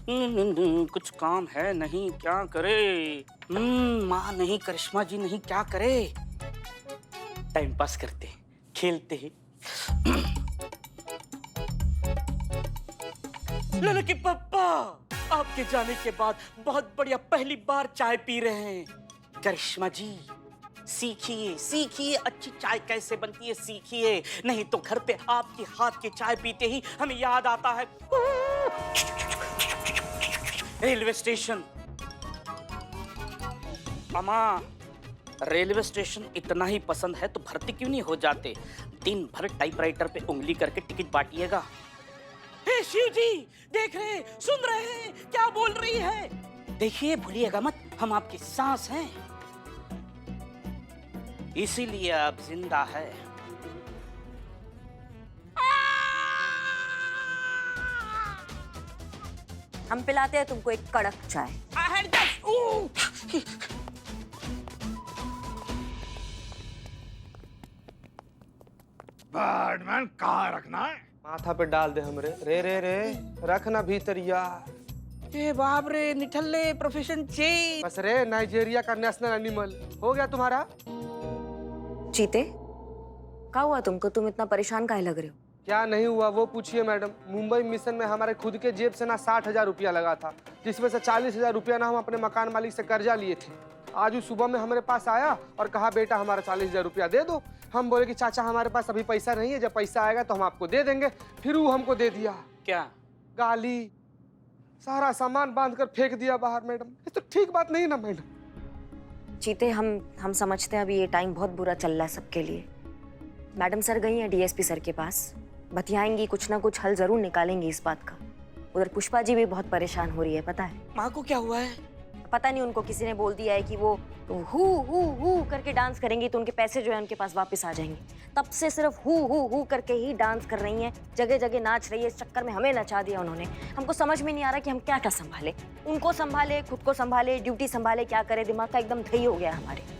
कुछ काम है नहीं, क्या करे? माँ नहीं, करिश्मा जी नहीं, क्या करे? टाइम पास करते, खेलते हैं। लड़के पापा, आपके जाने के बाद बहुत बढ़िया पहली बार चाय पी रहे हैं। करिश्मा जी, सीखिए सीखिए, अच्छी चाय कैसे बनती है सीखिए, नहीं तो घर पे आपके हाथ की चाय पीते ही हमें याद आता है रेलवे स्टेशन। अम्मा, रेलवे स्टेशन इतना ही पसंद है तो भर्ती क्यों नहीं हो जाते? दिन भर टाइपराइटर पे उंगली करके टिकट बांटिएगा। हे शिव जी, देख रहे, सुन रहे हैं क्या बोल रही है? देखिए, भूलिएगा मत, हम आपकी सांस हैं, इसीलिए आप जिंदा है। हम पिलाते हैं तुमको एक कड़क चाय। बैडमैन कहाँ रखना है? माथा पे डाल दे हमरे। रे रे रे रखना भीतर यार। ए बाप रे, निठल्ले प्रोफेशन चेंज। बस रे, नाइजीरिया का नेशनल एनिमल हो गया तुम्हारा। चीते, क्या हुआ तुमको? तुम इतना परेशान काहे लग रहे हो? क्या नहीं हुआ वो पूछिए मैडम। मुंबई मिशन में हमारे खुद के जेब से ना 60,000 रुपया लगा था, जिसमें से 40,000 रुपया ना हम अपने मकान मालिक से कर्जा लिए थे। आज उस सुबह में हमारे पास आया और कहा बेटा हमारा 40,000 रुपया दे दो। हम बोले कि चाचा हमारे पास अभी पैसा नहीं है, जब पैसा आएगा तो हम आपको दे देंगे। फिर वो हमको दे दिया क्या? गाली। सारा सामान बांध कर फेंक दिया बाहर मैडम। ये तो ठीक बात नहीं ना मैडम। चीते, हम समझते हैं अभी ये टाइम बहुत बुरा चल रहा है सबके लिए। मैडम सर गई हैं डीएसपी सर के पास, बतियाएंगी, कुछ ना कुछ हल जरूर निकालेंगी इस बात का। उधर पुष्पा जी भी बहुत परेशान हो रही है, पता है? माँ को क्या हुआ है? पता नहीं, उनको किसी ने बोल दिया है कि वो हु करके डांस करेंगी तो उनके पैसे जो है उनके पास वापस आ जाएंगे। तब से सिर्फ हु करके ही डांस कर रही हैं, जगह जगह नाच रही है। इस चक्कर में हमें नचा दिया उन्होंने। हमको समझ में नहीं आ रहा कि हम क्या क्या संभाले, उनको संभाले, खुद को संभाले, ड्यूटी संभाले, क्या करे। दिमाग का एकदम दही हो गया हमारे।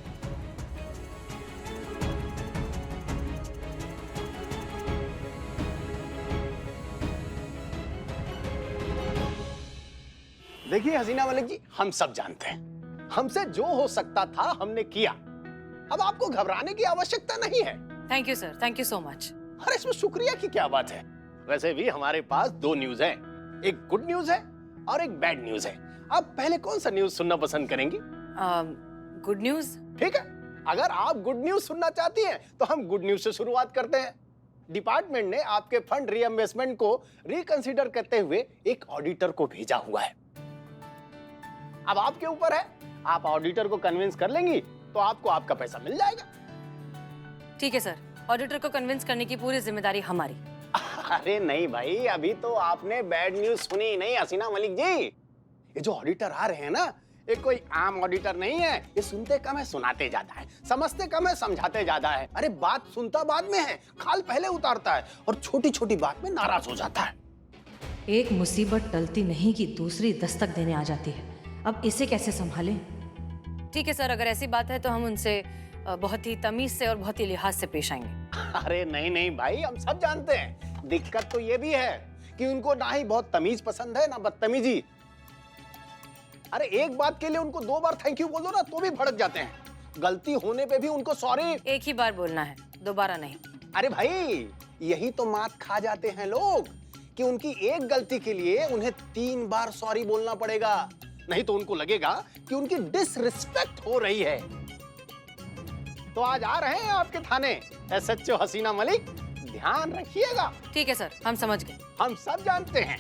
देखिए हसीना मलिक जी, हम सब जानते हैं, हमसे जो हो सकता था हमने किया। अब आपको घबराने की आवश्यकता नहीं है। Thank you sir, thank you so much. अरे इसमें शुक्रिया की क्या बात है? वैसे भी हमारे पास दो न्यूज हैं, एक गुड न्यूज है और एक बैड न्यूज है। आप पहले कौन सा न्यूज सुनना पसंद करेंगी? Good news. ठीक है, अगर आप गुड न्यूज सुनना चाहती हैं तो हम गुड न्यूज से शुरुआत करते हैं। डिपार्टमेंट ने आपके फंड रीइंबर्समेंट को रिकंसीडर करते हुए एक ऑडिटर को भेजा हुआ है। अब आपके ऊपर है, आप ऑडिटर को कन्विंस कर लेंगी तो आपको आपका पैसा मिल जाएगा। ठीक है सर, ऑडिटर को कन्विंस करने की पूरी जिम्मेदारी हमारी। अरे नहीं भाई, अभी तो आपने बैड न्यूज सुनी ही नहीं हसीना मलिक जी। ये जो ऑडिटर आ रहे हैं ना, ये कोई आम ऑडिटर नहीं है। ये सुनते कम है, सुनाते ज्यादा है, समझते कम है, समझाते ज्यादा है। अरे बात सुनता बाद में है, खाल पहले उतारता है और छोटी छोटी बात में नाराज हो जाता है। एक मुसीबत टलती नहीं कि दूसरी दस्तक देने आ जाती है। अब इसे कैसे संभालें? ठीक है सर, अगर ऐसी बात है तो हम उनसे बहुत ही तमीज से और बहुत ही लिहाज से पेश आएंगे। अरे नहीं नहीं भाई, हम सब जानते हैं। दिक्कत तो ये भी है कि उनको ना ही बहुत तमीज पसंद है ना बदतमीजी। अरे एक बात के लिए उनको 2 बार थैंक यू बोल दो ना तो भी भड़क जाते हैं। गलती होने पे भी उनको सॉरी एक ही बार बोलना है, दोबारा नहीं। अरे भाई, यही तो मात खा जाते हैं लोग कि उनकी एक गलती के लिए उन्हें 3 बार सॉरी बोलना पड़ेगा। नहीं तो उनको लगेगा कि उनकी डिसरिस्पेक्ट हो रही है। तो आज आ रहे हैं आपके थाने एसएचओ हसीना मलिक, ध्यान रखिएगा। ठीक है सर, हम समझ गए। हम सब जानते हैं।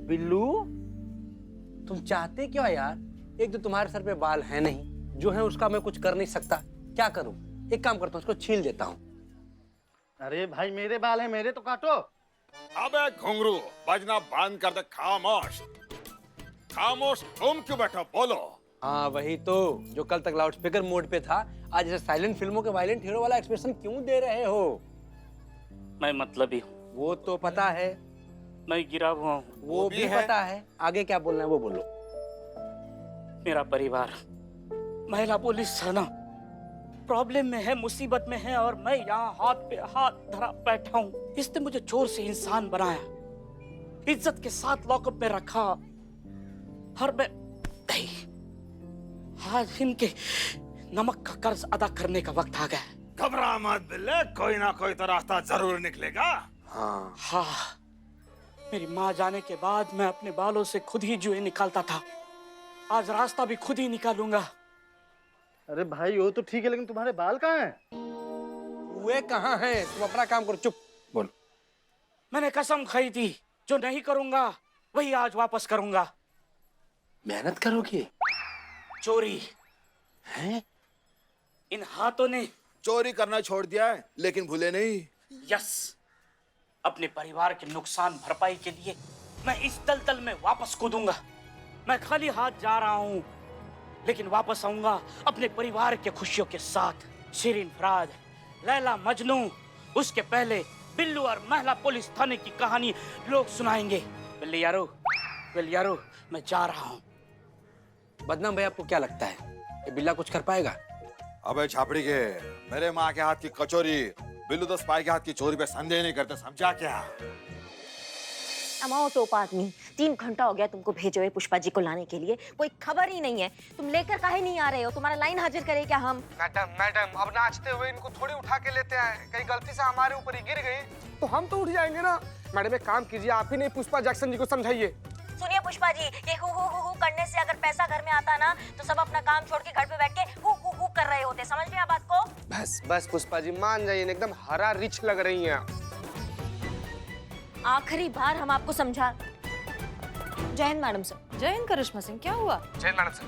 बिल्लू, तुम चाहते क्या यार? एक तो तुम्हारे सर पे बाल है नहीं, जो है उसका मैं कुछ कर नहीं सकता। क्या करूं? एक काम करता हूं, उसको छील देता हूं। अरे भाई, मेरे बाल है, मेरे तो काटो। अबे घुंगरू, बजना बंद कर दे। खामोश खामोश, तुम क्यों बैठो, बोलो। हाँ वही तो, जो कल तक लाउड स्पीकर मोड पे था, आज ऐसे साइलेंट फिल्मों के वायलेंट हीरो वाला एक्सप्रेशन क्यों दे रहे हो? मैं मतलबी हूँ। वो तो पता है। मैं गिरा हुआ हूँ। वो भी पता है। आगे क्या बोलना है वो बोलो। मेरा परिवार महिला पुलिस थाना प्रॉब्लम में है, मुसीबत में है, और मैं यहाँ हाथ पे हाथ धरा बैठा हूँ। इसने मुझे चोर से इंसान बनाया, इज्जत के साथ लॉकअप में रखा, हर मैं आज इनके नमक का कर्ज अदा करने का वक्त आ गया। घबरा मत बिल्ले, कोई ना कोई तो रास्ता जरूर निकलेगा। हाँ, मेरी माँ जाने के बाद मैं अपने बालों से खुद ही जुए निकालता था, आज रास्ता भी खुद ही निकालूंगा। अरे भाई वो तो ठीक है, लेकिन तुम्हारे बाल कहाँ हैं? वे कहाँ हैं? तुम अपना काम करो, चुप बोलो। मैंने कसम खाई थी, जो नहीं करूंगा वही आज वापस करूंगा। मेहनत करोगे? चोरी हैं? इन हाथों ने चोरी करना छोड़ दिया है, लेकिन भूले नहीं। यस, अपने परिवार के नुकसान भरपाई के लिए मैं इस दलदल में वापस कूदूंगा। मैं खाली हाथ जा रहा हूं, लेकिन वापस आऊंगा अपने परिवार के खुशियों के साथ। शिरीन फराद, लैला मजनू, उसके पहले बिल्लू और महिला पुलिस थाने की कहानी लोग सुनाएंगे। बिल्ली यारो, मैं जा रहा हूं। बदनाम भाई, आपको क्या लगता है ये बिल्ला कुछ कर पाएगा? अबे छापड़ी के, मेरे माँ के हाथ की कचौरी बिल्लू तो स्पाई के हाथ की चोरी पे संदेह नहीं करते, समझा क्या? अमाओ टोपा आदमी, 3 घंटा हो गया तुमको भेजे हुए पुष्पा जी को लाने के लिए, कोई खबर ही नहीं है। तुम लेकर काहे नहीं आ रहे हो? तुम्हारा लाइन हाजिर करे क्या हम? मैडम अब नाचते हुए इनको थोड़ी उठा के लेते आए, कहीं गलती से हमारे ऊपर ही गिर गई तो हम तो उठ जाएंगे ना। मैडम एक काम कीजिए, आप ही नहीं पुष्पा जैक्सन जी को समझाइए। सुनिए पुष्पा जी, ये हु करने से अगर पैसा घर में आता ना तो सब अपना काम छोड़ के घर पे बैठ के हु कर रहे होते। समझ लिया बात को? बस पुष्पा जी मान जाइए, एकदम हरा रिच लग रही हैं आप। आखिरी बार हम आपको समझा। जय हिंद मैडम सर। जय हिंद करिश्मा सिंह, क्या हुआ? जय मैडम सर।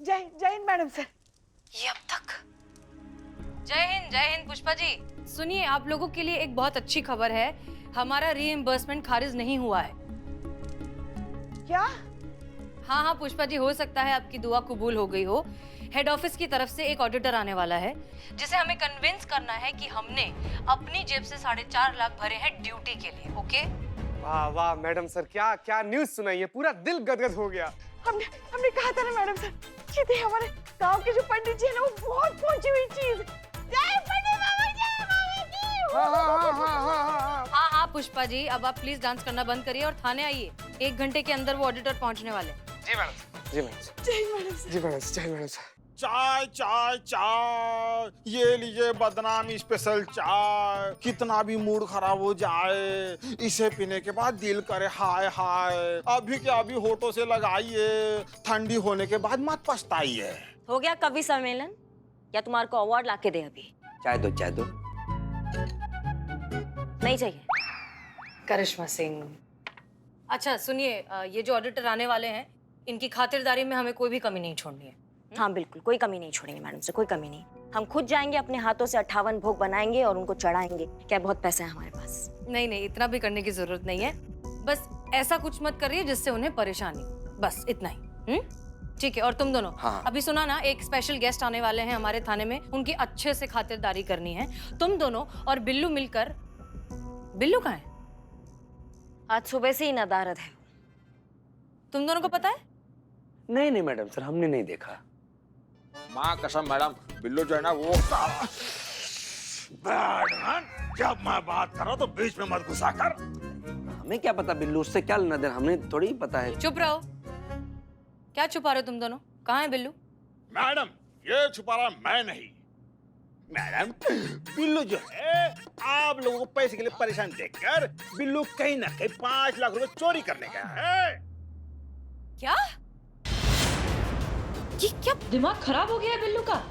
जय हिंद मैडम सर। ये अब तक। जय हिंद पुष्पा जी। सुनिए, आप लोगों के लिए एक बहुत अच्छी खबर है, हमारा रीइंबर्समेंट खारिज नहीं हुआ है। क्या? हाँ पुष्पा जी, हो सकता है आपकी दुआ कबूल हो गई हो। हेड ऑफिस की तरफ से एक ऑडिटर आने वाला है, जिसे हमें कन्विंस करना है कि हमने अपनी जेब से 4.5 लाख भरे हैं ड्यूटी के लिए। ओके? वाह वाह मैडम सर, क्या क्या न्यूज़ सुनाई है, पूरा दिल गदगद हो गया। हमने कहा था ना मैडम सर, ये थे हमारे गांव के जो पंडित जी है ना, वो बहुत पहुंची हुई चीज। जय पंडित बाबा, जय बाबा की। हाँ पुष्पा जी, अब आप प्लीज डांस करना बंद करिए और थाने आइए। 1 घंटे के अंदर वो ऑडिटर पहुंचने वाले। जी मैडम, जय मैडम सर। चाय चाय चाय, ये लीजिए बदनामी स्पेशल चाय। कितना भी मूड खराब हो जाए, इसे पीने के बाद दिल करे हाय हाय। अभी के अभी होठों से लगाइए, ठंडी होने के बाद मत पछताइए। हो गया कवि सम्मेलन, या तुम्हारे को अवार्ड लाके दे? अभी चाय दो। नहीं चाहिए। करिश्मा सिंह, अच्छा सुनिए, ये जो ऑडिटर आने वाले हैं, इनकी खातिरदारी में हमें कोई भी कमी नहीं छोड़नी है। हाँ बिल्कुल, कोई कमी नहीं छोड़ेंगे मैडम से, कोई कमी नहीं। हम खुद जाएंगे, अपने हाथों से 58 भोग बनाएंगे और उनको चढ़ाएंगे। क्या बहुत पैसा है हमारे पास? नहीं, इतना भी करने की जरूरत नहीं है। बस ऐसा कुछ मत करिए जिससे उन्हें परेशानी, बस इतना ही। ठीक है? और तुम दोनों, हाँ। अभी सुना ना, एक स्पेशल गेस्ट आने वाले हैं हमारे थाने में, उनकी अच्छे से खातिरदारी करनी है। तुम दोनों और बिल्लू मिलकर। बिल्लू कहाँ है? आज सुबह से ही नदारद है। तुम दोनों को पता है? नहीं मैडम सर, हमने नहीं देखा। माँ कसम मैडम, बिल्लू जो है ना वो जब मैं बात कर रहा तो बीच में मत घुसा कर। हमें क्या पता बिल्लू, उससे क्या लेना देना, हमें थोड़ी पता है। चुप रहो। क्या छुपा रहे हो तुम दोनों? कहाँ है बिल्लू? मैडम, ये छुपा रहा मैं नहीं। मैडम, बिल्लू जो है आप लोगों को पैसे के लिए परेशान देखकर बिल्लू कहीं ना कहीं 5 लाख रुपए चोरी करने गया है। क्या? ये क्या दिमाग खराब हो गया है बिल्लू का?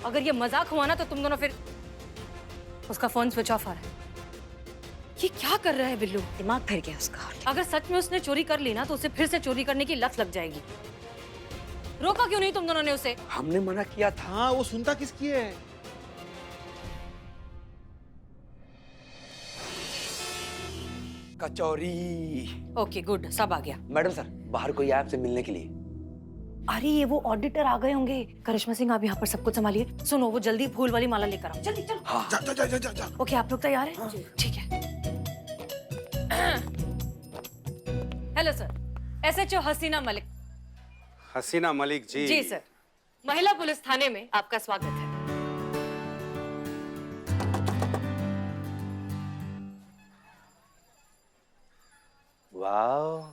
अगर ये मजाक हुआ ना तो तुम दोनों फिर। उसका फोन स्विच ऑफ आ रहा है। ये क्या कर रहा है बिल्लू? दिमाग फिर गया उसका। अगर सच में उसने चोरी कर ली ना तो उसे फिर से चोरी करने की लत लग जाएगी। रोका क्यों नहीं तुम दोनों ने उसे? हमने मना किया था। हाँ, वो सुनता किसकी है? कचौरी। ओके गुड, सब आ गया। मैडम सर, बाहर कोई आया आपसे मिलने के लिए? अरे ये वो ऑडिटर आ गए होंगे। करिश्मा सिंह, आप यहाँ पर सब कुछ संभालिए। सुनो, वो जल्दी फूल वाली माला लेकर आओ। जल्दी चलो। हाँ। जा। ओके, आप लोग तैयार हैं? ठीक है। हेलो सर, SHO हसीना मलिक। हसीना मलिक जी। जी सर, महिला पुलिस थाने में आपका स्वागत है। वाह,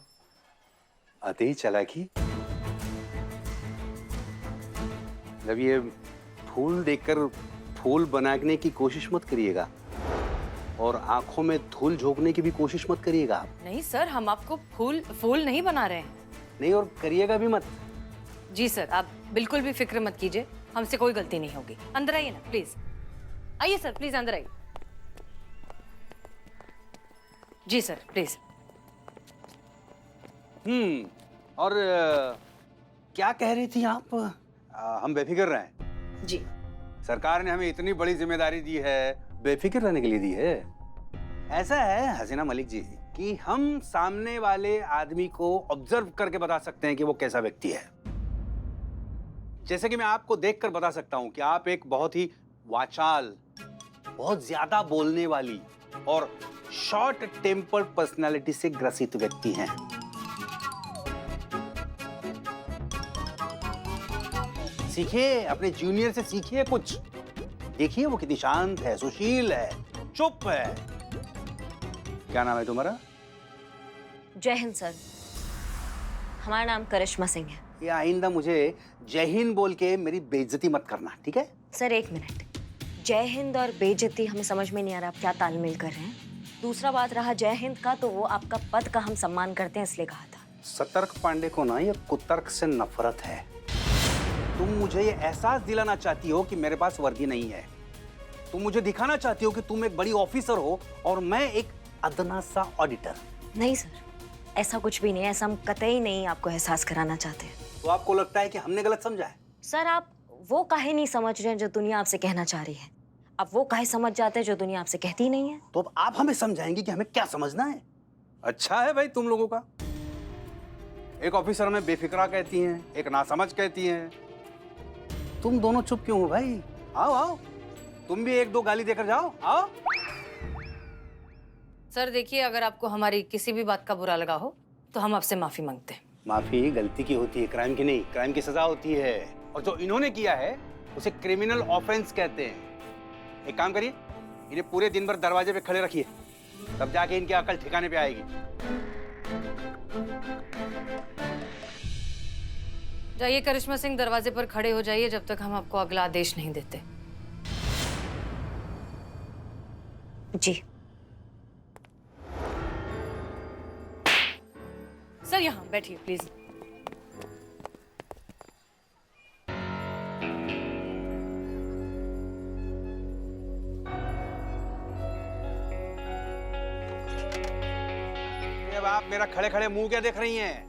आते ही चालाकी। मतलब ये फूल देखकर फूल बनाने की कोशिश मत करिएगा और आंखों में धूल झोंकने की भी कोशिश मत करिएगा आप। नहीं सर, हम आपको फूल नहीं बना रहे हैं। नहीं, और करिएगा भी मत। जी सर, आप बिल्कुल भी फिक्र मत कीजिए, हमसे कोई गलती नहीं होगी। अंदर आइए ना प्लीज। आइए सर, प्लीज अंदर आइए। जी सर, प्लीज। और क्या कह रही थी आप? हम बेफिक्र रहें। जी सरकार ने हमें इतनी बड़ी जिम्मेदारी दी है, बेफिक्र रहने के लिए दी है। ऐसा है हसीना मलिक जी कि हम सामने वाले आदमी को ऑब्जर्व करके बता सकते हैं कि वो कैसा व्यक्ति है। जैसे कि मैं आपको देखकर बता सकता हूं कि आप एक बहुत ही वाचाल, बहुत ज्यादा बोलने वाली और शॉर्ट टेम्पर्ड पर्सनालिटी से ग्रसित व्यक्ति हैं। सीखिए, अपने जूनियर से सीखिए कुछ। देखिए वो कितनी शांत है, सुशील है, चुप है। क्या नाम है तुम्हारा? जय हिंद सर। हमारा नाम करिश्मा सिंह है। ये आइंदा मुझे जय हिंद बोल के मेरी बेइज्जती मत करना, ठीक है? सर एक मिनट, जय हिंद और बेइज्जती हमें समझ में नहीं आ रहा, आप क्या तालमेल कर रहे हैं? दूसरा बात रहा जय हिंद का, तो वो आपका पद का हम सम्मान करते हैं इसलिए कहा था। सतर्क पांडे को ना ये कुतर्क से नफरत है। तुम मुझे ये एहसास दिलाना चाहती हो कि मेरे पास वर्दी नहीं है। तुम मुझे दिखाना चाहती हो कि तुम एक बड़ी ऑफिसर हो और मैं एक अदना सा ऑडिटर। नहीं सर, ऐसा कुछ भी नहीं है, ऐसा हम कतई नहीं आपको एहसास कराना चाहते हैं। तो आपको लगता है कि हमने गलत समझा है? सर आप वो काहे नहीं समझ रहे हैं जो दुनिया आपसे कहना चाह रही है, आप वो काहे समझ जाते हैं जो दुनिया आपसे कहती ही नहीं है। तो अब आप हमें समझाएंगे कि हमें क्या समझना है। अच्छा है भाई तुम लोगों का। एक ऑफिसर में बेफिक्रा कहती हैं, एक नासमझ कहती हैं। तुम दोनों चुप क्यों हो भाई? आओ आओ, तुम भी एक दो गाली देकर जाओ। आओ। सर देखिए, अगर आपको हमारी किसी भी बात का बुरा लगा हो तो हम आपसे माफी मांगते हैं। माफी गलती की होती है, क्राइम की नहीं। क्राइम की सजा होती है और जो इन्होंने किया है उसे क्रिमिनल ऑफेंस कहते हैं। एक काम करिए, इन्हें पूरे दिन भर दरवाजे पे खड़े रखिए, तब जाके इनकी अकल ठिकाने पे आएगी। जाइए करिश्मा सिंह, दरवाजे पर खड़े हो जाइए जब तक हम आपको अगला आदेश नहीं देते। जी सर यहाँ बैठिए प्लीज। अब आप मेरा खड़े खड़े मुंह क्या देख रही हैं?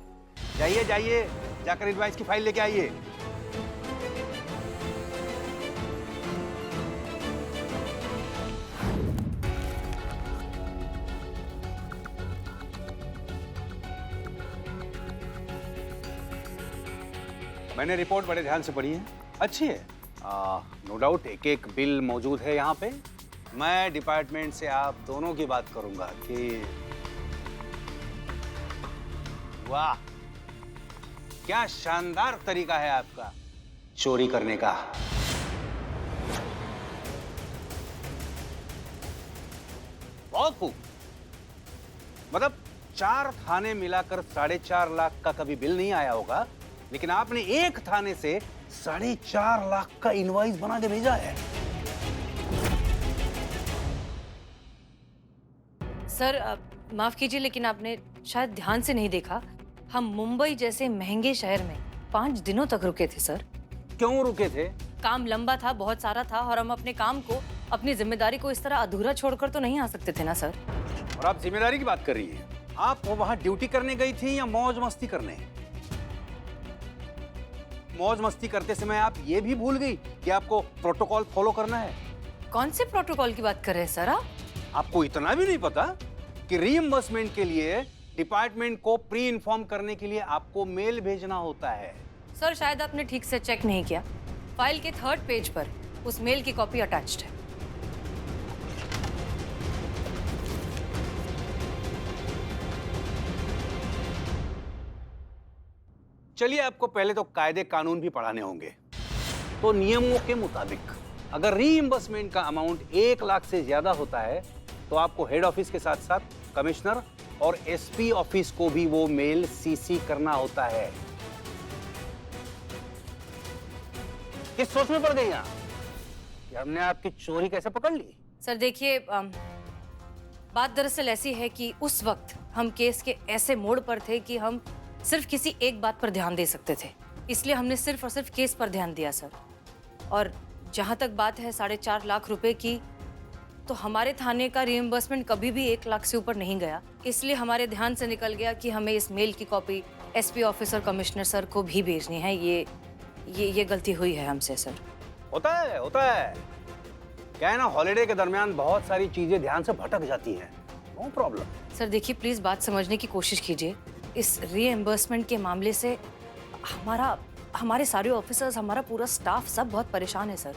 जाइए जाइए, जाकर एडवाइस की फाइल लेके आइए। मैंने रिपोर्ट बड़े ध्यान से पढ़ी है, अच्छी है। नो डाउट एक एक बिल मौजूद है यहाँ पे। मैं डिपार्टमेंट से आप दोनों की बात करूंगा कि वाह क्या शानदार तरीका है आपका चोरी करने का। बहुत खूब। मतलब 4 थाने मिलाकर 4.5 लाख का कभी बिल नहीं आया होगा, लेकिन आपने एक थाने से 4.5 लाख का इनवॉइस बना के भेजा है। सर माफ कीजिए, लेकिन आपने शायद ध्यान से नहीं देखा, हम मुंबई जैसे महंगे शहर में 5 दिनों तक रुके थे सर। क्यों रुके थे? काम लंबा था, बहुत सारा था, और हम अपने काम को, अपनी जिम्मेदारी को इस तरह अधूरा छोड़कर तो नहीं आ सकते थे ना सर। और आप जिम्मेदारी की बात कर रही हैं? आप वहां ड्यूटी करने गई थी या मौज मस्ती करने? मौज मस्ती करते समय आप ये भी भूल गई कि आपको प्रोटोकॉल फॉलो करना है। कौन से प्रोटोकॉल की बात कर रहे हैं सर आप? आपको इतना भी नहीं पता कि रीइंबर्समेंट के लिए डिपार्टमेंट को प्री इन्फॉर्म करने के लिए आपको मेल भेजना होता है। सर शायद आपने ठीक से चेक नहीं किया, फाइल के 3rd पेज पर उस मेल की कॉपी अटैच्ड है। चलिए, आपको पहले तो कायदे कानून भी पढ़ाने होंगे। तो नियमों के मुताबिक अगर रीइंबर्समेंट का अमाउंट 1 लाख से ज्यादा होता है तो आपको हेड ऑफिस के साथ साथ कमिश्नर और एसपी ऑफिस को भी वो मेल सीसी करना होता है। किस सोच में पड़ गई आप कि हमने आपकी चोरी कैसे पकड़ ली? सर देखिए, बात दरअसल ऐसी है कि उस वक्त हम केस के ऐसे मोड़ पर थे कि हम सिर्फ किसी एक बात पर ध्यान दे सकते थे, इसलिए हमने सिर्फ और सिर्फ केस पर ध्यान दिया सर। और जहां तक बात है 4.5 लाख रुपए की, तो हमारे थाने का रिइंबर्समेंट कभी भी 1 लाख से ऊपर नहीं गया, इसलिए हमारे ध्यान से निकल गया कि हमें इस मेल की copy SP officer commissioner sir को भी भेजनी है। ये गलती हुई है हमसे सर। होता है। क्या है ना, हॉलिडे के दरमियान बहुत सारी चीजें ध्यान से भटक जाती हैं। No problem. सर देखिए, प्लीज बात समझने की कोशिश कीजिए। इस रीइंबर्समेंट के मामले से हमारे सारे ऑफिसर्स, हमारा पूरा स्टाफ सब बहुत परेशान है सर।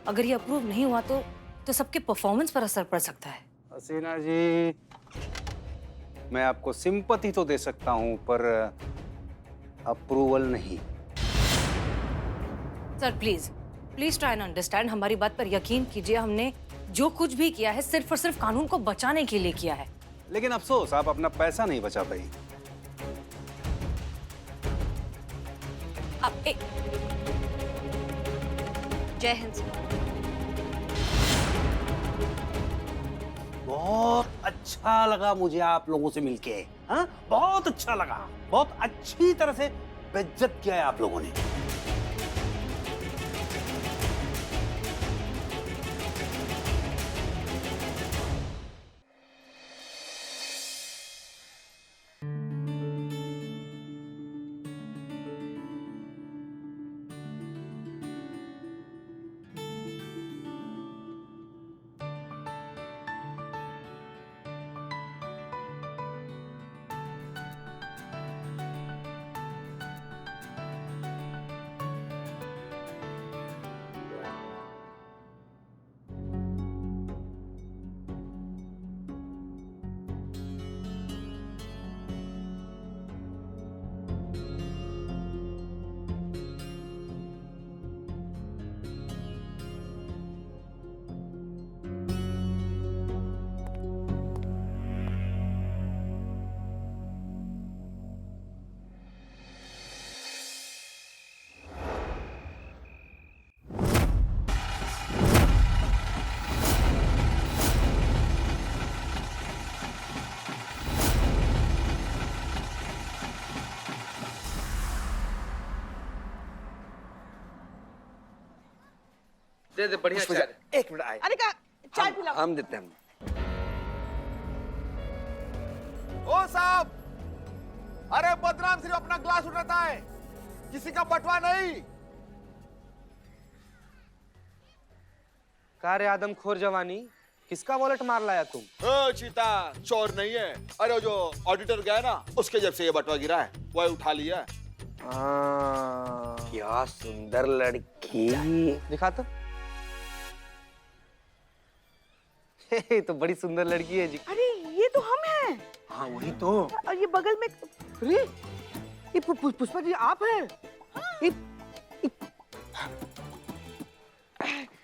अगर ये अप्रूव नहीं हुआ तो सबके परफॉर्मेंस पर असर पड़ सकता है। हसीना जी, मैं आपको सिंपैथी तो दे सकता हूं पर अप्रूवल नहीं। Sir please try and understand, हमारी बात पर यकीन कीजिए। हमने जो कुछ भी किया है सिर्फ और सिर्फ कानून को बचाने के लिए किया है। लेकिन अफसोस, आप अपना पैसा नहीं बचा पाई। जय हिंद सर। बहुत अच्छा लगा मुझे आप लोगों से मिलके। हाँ, बहुत अच्छा लगा। बहुत अच्छी तरह से बेइज्जत किया है आप लोगों ने। दे बढ़िया चाय। एक मिनट आए। अरे का चाय पिलाओ। हम देते हैं। ओ साहब, अरे बदनाम सिर्फ अपना ग्लास उठाता है, किसी का बटवा नहीं। का रे आदमखोर जवानी, किसका वॉलेट मार लाया तुम? ओ चीता, चोर नहीं है। अरे वो जो ऑडिटर गया ना, उसके जब से ये बटवा गिरा है, वही उठा लिया है। क्या सुंदर लड़की। दिखा तो। तो बड़ी सुंदर लड़की है जी। अरे ये तो हम हैं। हाँ वही तो। और ये बगल में, अरे ये पुष्पा जी आप हैं?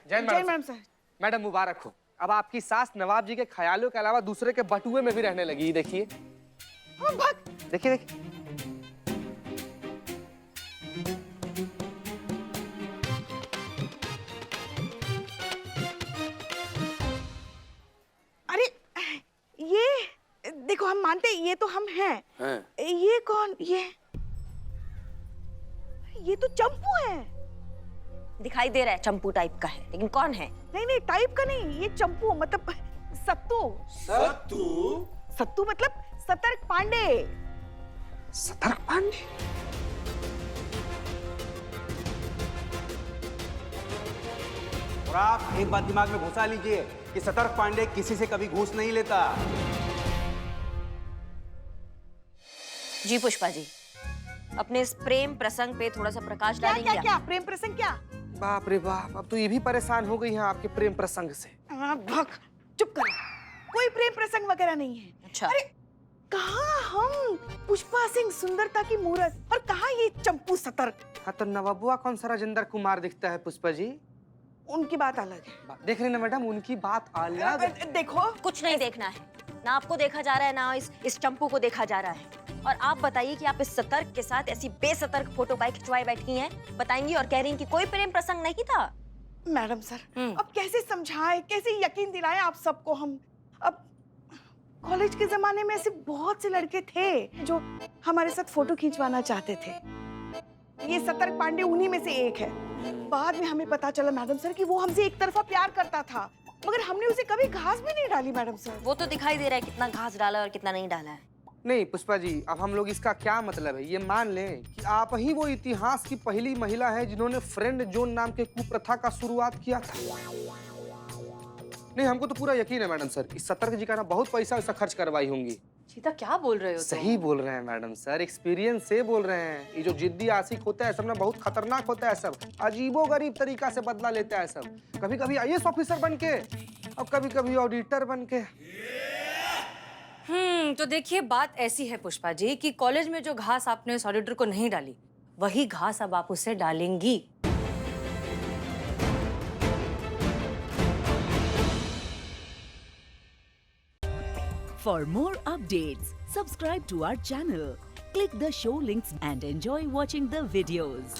जय मैम सर। मैडम मुबारक हो। अब आपकी सास नवाब जी के ख्यालों के अलावा दूसरे के बटुए में भी रहने लगी। देखिए देखिए। अरे ये देखो, हम मानते ये तो हम हैं। ये कौन? ये तो चंपू है। दिखाई दे रहा है चंपू टाइप का है, लेकिन कौन है? नहीं टाइप का नहीं, ये चंपू मतलब सत्तू। सत्तू मतलब सतर्क पांडे। सतर्क पांडे? और आप एक बात दिमाग में घुसा लीजिए कि सतर्क पांडे किसी से कभी घूस नहीं लेता। जी पुष्पा जी, अपने इस प्रेम प्रसंग पे थोड़ा सा प्रकाश डालेंगे? क्या प्रेम प्रसंग क्या? बाप रे बाप, अब तो ये भी परेशान हो गई हैं आपके प्रेम प्रसंग से। भक, चुप करो, कोई प्रेम प्रसंग वगैरह नहीं है। अच्छा। अरे कहाँ हम पुष्पा सिंह सुंदरता की मूरत और कहाँ ये चंपू सतर्क। हाँ तो नवाबुआ कौन सा राजेंद्र कुमार दिखता है पुष्पा जी? उनकी बात अलग है। देख रहे ना मैडम, उनकी बात अलग है। देखो कुछ नहीं देखना है, ना आपको देखा जा रहा है ना इस चंपू को देखा जा रहा है। और आप बताइए कि आप इस सतर्क के साथ ऐसी बेसतर्क फोटो बाइक खिंचवाए बैठी हैं, बताएंगी और कह रही हैं कि कोई प्रेम प्रसंग नहीं था। मैडम सर, अब कैसे समझाएं, कैसे यकीन दिलाएं आप सबको हम। अब कॉलेज के जमाने में ऐसे बहुत से लड़के थे जो हमारे साथ फोटो खिंचवाना चाहते थे। ये सतर्क पांडे उन्हीं में से एक है। बाद में हमें पता चला मैडम सर कि वो हमसे एक तरफा प्यार करता था, मगर हमने उसे कभी घास भी नहीं डाली मैडम सर। वो तो दिखाई दे रहा है कितना घास डाला और कितना नहीं डाला है। नहीं पुष्पा जी, अब हम लोग इसका क्या मतलब है, ये मान लें कि आप ही वो इतिहास की पहली महिला है जिन्होंने फ्रेंड जोन नाम के कुप्रथा का शुरुआत किया था। नहीं, हमको तो पूरा यकीन है मैडम सर, इस सतर्क जी का ना बहुत पैसा वैसा खर्च करवाई होंगी। सीता क्या बोल रहे हो? सही बोल रहे हैं मैडम सर, एक्सपीरियंस से बोल रहे हैं। ये जो जिद्दी आशिक होता है सब ना बहुत खतरनाक होता है, सब अजीबो गरीब तरीका से बदला लेता है सब। कभी कभी आईएएस ऑफिसर बन के और कभी कभी ऑडिटर बन के। तो देखिए बात ऐसी है पुष्पा जी कि कॉलेज में जो घास आपने उस ऑडिटर को नहीं डाली, वही घास अब आप उसे डालेंगी। For more updates, subscribe to our channel, click the show links and enjoy watching the videos.